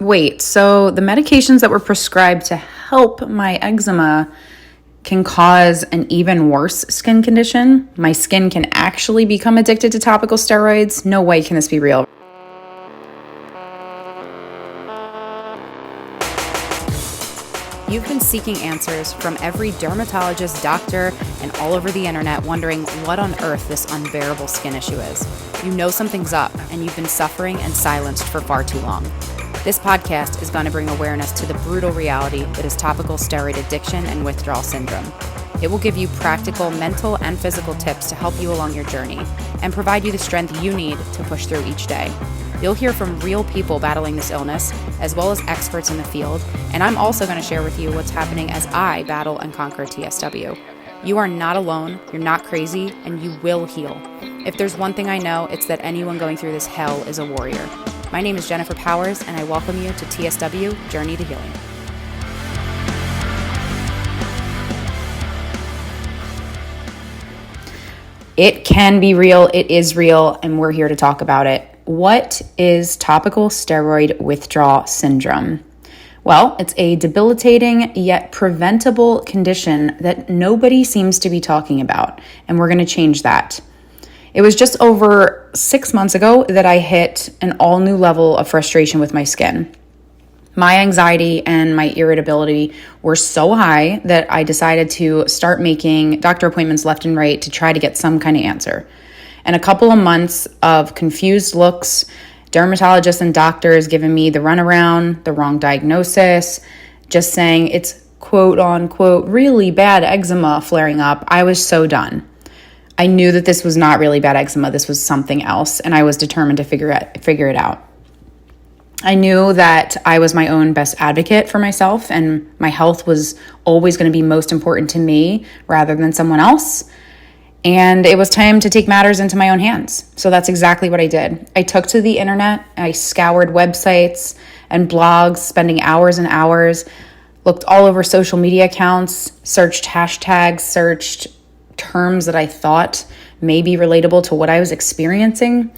Wait, so the medications that were prescribed to help my eczema can cause an even worse skin condition? My skin can actually become addicted to topical steroids? No way can this be real. You've been seeking answers from every dermatologist, doctor, and all over the internet, wondering what on earth this unbearable skin issue is. You know something's up, and you've been suffering and silenced for far too long. This podcast is going to bring awareness to the brutal reality that is topical steroid addiction and withdrawal syndrome. It will give you practical mental and physical tips to help you along your journey and provide you the strength you need to push through each day. You'll hear from real people battling this illness, as well as experts in the field, and I'm also going to share with you what's happening as I battle and conquer TSW. You are not alone, you're not crazy, and you will heal. If there's one thing I know, it's that anyone going through this hell is a warrior. My name is Jennifer Powers, and I welcome you to TSW Journey to Healing. It can be real, it is real, and we're here to talk about it. What is topical steroid withdrawal syndrome? Well, it's a debilitating yet preventable condition that nobody seems to be talking about, and we're going to change that. It was just over 6 months ago that I hit an all new level of frustration with my skin. My anxiety and my irritability were so high that I decided to start making doctor appointments left and right to try to get some kind of answer. And a couple of months of confused looks, dermatologists and doctors giving me the runaround, the wrong diagnosis, just saying it's quote unquote really bad eczema flaring up, I was so done. I knew that this was not really bad eczema, this was something else, and I was determined to figure it out. I knew that I was my own best advocate for myself, and my health was always going to be most important to me rather than someone else. And it was time to take matters into my own hands. So that's exactly what I did. I took to the internet, I scoured websites and blogs, spending hours and hours, looked all over social media accounts, searched hashtags, searched terms that I thought may be relatable to what I was experiencing,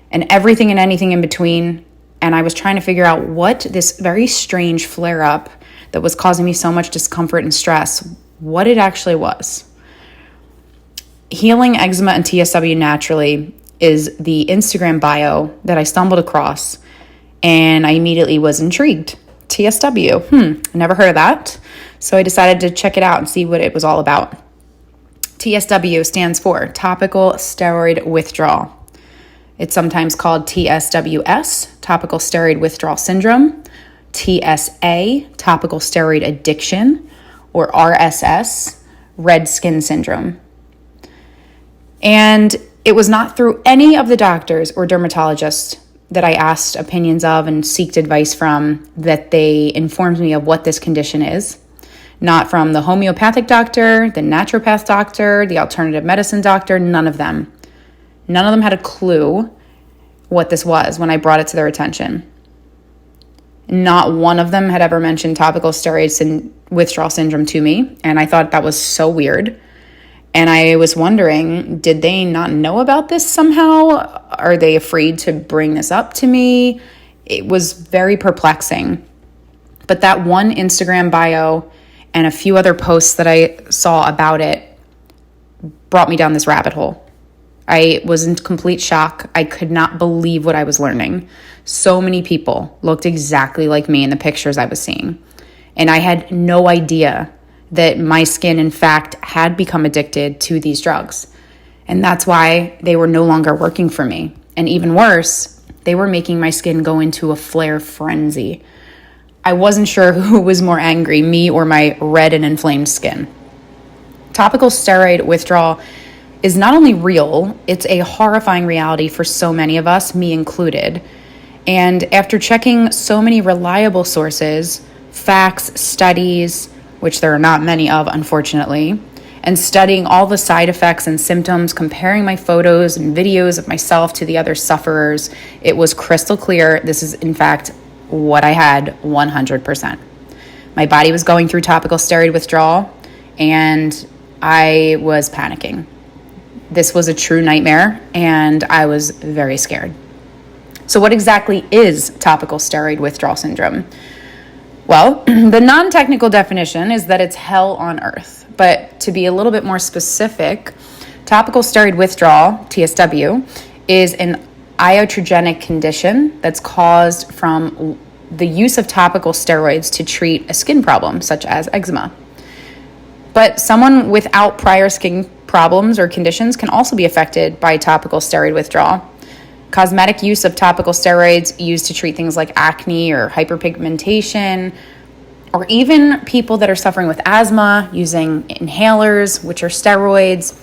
and everything and anything in between. And I was trying to figure out what this very strange flare-up that was causing me so much discomfort and stress, what it actually was. Healing eczema and TSW naturally is the Instagram bio that I stumbled across, and I immediately was intrigued. TSW, never heard of that. So I decided to check it out and see what it was all about. TSW stands for Topical Steroid Withdrawal. It's sometimes called TSWS, Topical Steroid Withdrawal Syndrome, TSA, Topical Steroid Addiction, or RSS, Red Skin Syndrome. And it was not through any of the doctors or dermatologists that I asked opinions of and sought advice from that they informed me of what this condition is. Not from the homeopathic doctor, the naturopath doctor, the alternative medicine doctor, none of them. None of them had a clue what this was when I brought it to their attention. Not one of them had ever mentioned topical steroid withdrawal syndrome to me, and I thought that was so weird. And I was wondering, did they not know about this somehow? Are they afraid to bring this up to me? It was very perplexing. But that one Instagram bio and a few other posts that I saw about it brought me down this rabbit hole. I was in complete shock. I could not believe what I was learning. So many people looked exactly like me in the pictures I was seeing. And I had no idea that my skin, in fact, had become addicted to these drugs. And that's why they were no longer working for me. And even worse, they were making my skin go into a flare frenzy. I wasn't sure who was more angry, me or my red and inflamed skin. Topical steroid withdrawal is not only real, it's a horrifying reality for so many of us, me included. And after checking so many reliable sources, facts, studies, which there are not many of, unfortunately, and studying all the side effects and symptoms, comparing my photos and videos of myself to the other sufferers, it was crystal clear this is, in fact, what I had 100%. My body was going through topical steroid withdrawal, and I was panicking. This was a true nightmare, and I was very scared. So what exactly is topical steroid withdrawal syndrome? Well, the non-technical definition is that it's hell on earth. But to be a little bit more specific, topical steroid withdrawal, TSW, is an iatrogenic condition that's caused from the use of topical steroids to treat a skin problem, such as eczema. But someone without prior skin problems or conditions can also be affected by topical steroid withdrawal. Cosmetic use of topical steroids used to treat things like acne or hyperpigmentation, or even people that are suffering with asthma using inhalers, which are steroids,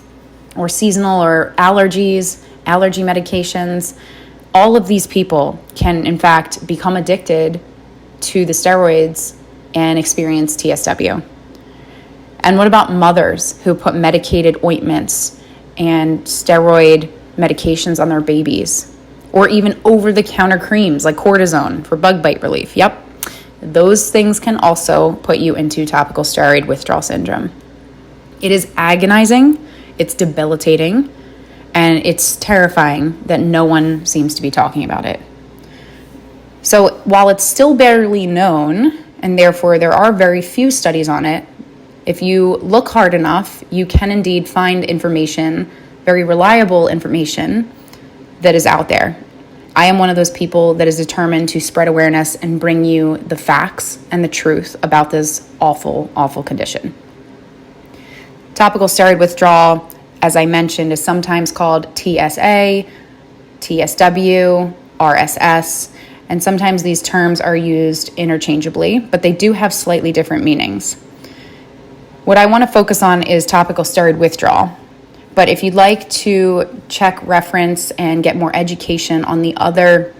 or seasonal or allergy medications. All of these people can, in fact, become addicted to the steroids and experience TSW. And what about mothers who put medicated ointments and steroid medications on their babies? Or even over-the-counter creams like cortisone for bug bite relief. Yep, those things can also put you into topical steroid withdrawal syndrome. It is agonizing, it's debilitating, and it's terrifying that no one seems to be talking about it. So while it's still barely known, and therefore there are very few studies on it, if you look hard enough, you can indeed find information, very reliable information, that is out there. I am one of those people that is determined to spread awareness and bring you the facts and the truth about this awful, awful condition. Topical steroid withdrawal, as I mentioned, is sometimes called TSA, TSW, RSS, and sometimes these terms are used interchangeably, but they do have slightly different meanings. What I want to focus on is topical steroid withdrawal. But if you'd like to check reference and get more education on the other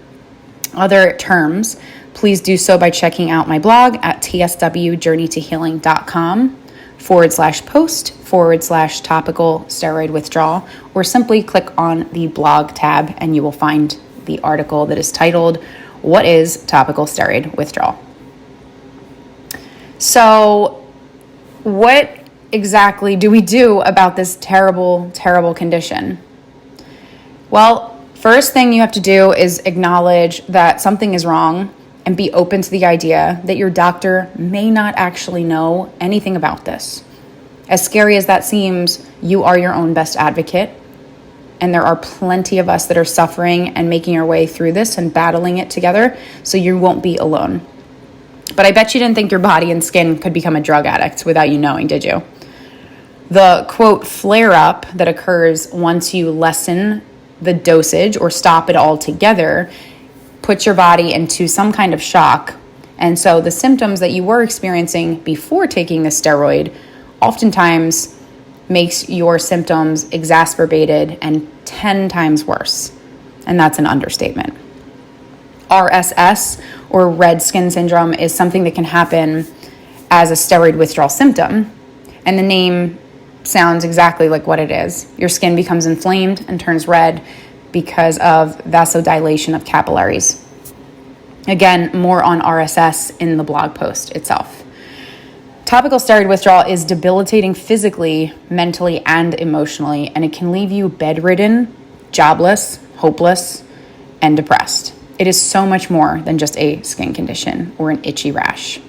terms, please do so by checking out my blog at tswjourneytohealing.com/post/topical steroid withdrawal, or simply click on the blog tab and you will find the article that is titled, "What is topical steroid withdrawal?" So what exactly do we do about this terrible, terrible condition? Well, first thing you have to do is acknowledge that something is wrong and be open to the idea that your doctor may not actually know anything about this. As scary as that seems, you are your own best advocate, and there are plenty of us that are suffering and making our way through this and battling it together, so you won't be alone. But I bet you didn't think your body and skin could become a drug addict without you knowing, did you? The, quote, flare-up that occurs once you lessen the dosage or stop it altogether puts your body into some kind of shock. And so the symptoms that you were experiencing before taking the steroid oftentimes makes your symptoms exacerbated and 10 times worse. And that's an understatement. RSS, or red skin syndrome, is something that can happen as a steroid withdrawal symptom. And the name sounds exactly like what it is. Your skin becomes inflamed and turns red because of vasodilation of capillaries. Again, more on RSS in the blog post itself. Topical steroid withdrawal is debilitating physically, mentally, and emotionally, and it can leave you bedridden, jobless, hopeless, and depressed. It is so much more than just a skin condition or an itchy rash.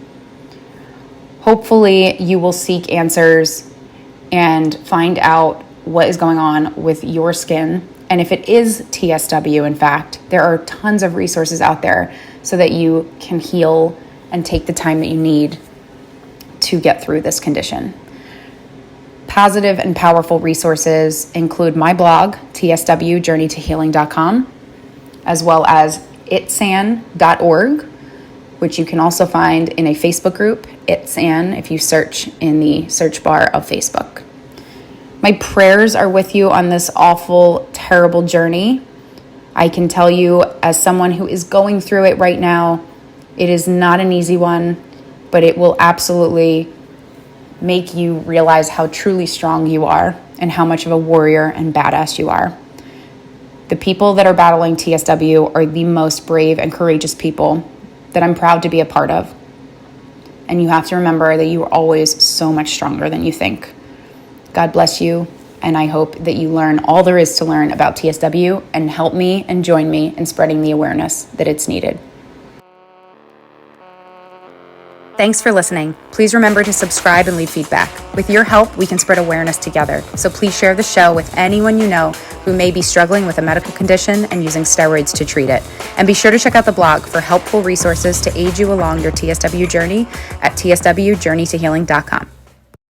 Hopefully, you will seek answers and find out what is going on with your skin. And if it is TSW, in fact, there are tons of resources out there so that you can heal and take the time that you need to get through this condition. Positive and powerful resources include my blog, tswjourneytohealing.com, as well as itsan.org, which you can also find in a Facebook group, Itsan, if you search in the search bar of Facebook. My prayers are with you on this awful, terrible journey. I can tell you, as someone who is going through it right now, it is not an easy one, but it will absolutely make you realize how truly strong you are and how much of a warrior and badass you are. The people that are battling TSW are the most brave and courageous people that I'm proud to be a part of. And you have to remember that you are always so much stronger than you think. God bless you. and I hope that you learn all there is to learn about TSW and help me and join me in spreading the awareness that it's needed. Thanks for listening. Please remember to subscribe and leave feedback. With your help, we can spread awareness together. So please share the show with anyone you know who may be struggling with a medical condition and using steroids to treat it. And be sure to check out the blog for helpful resources to aid you along your TSW journey at tswjourneytohealing.com.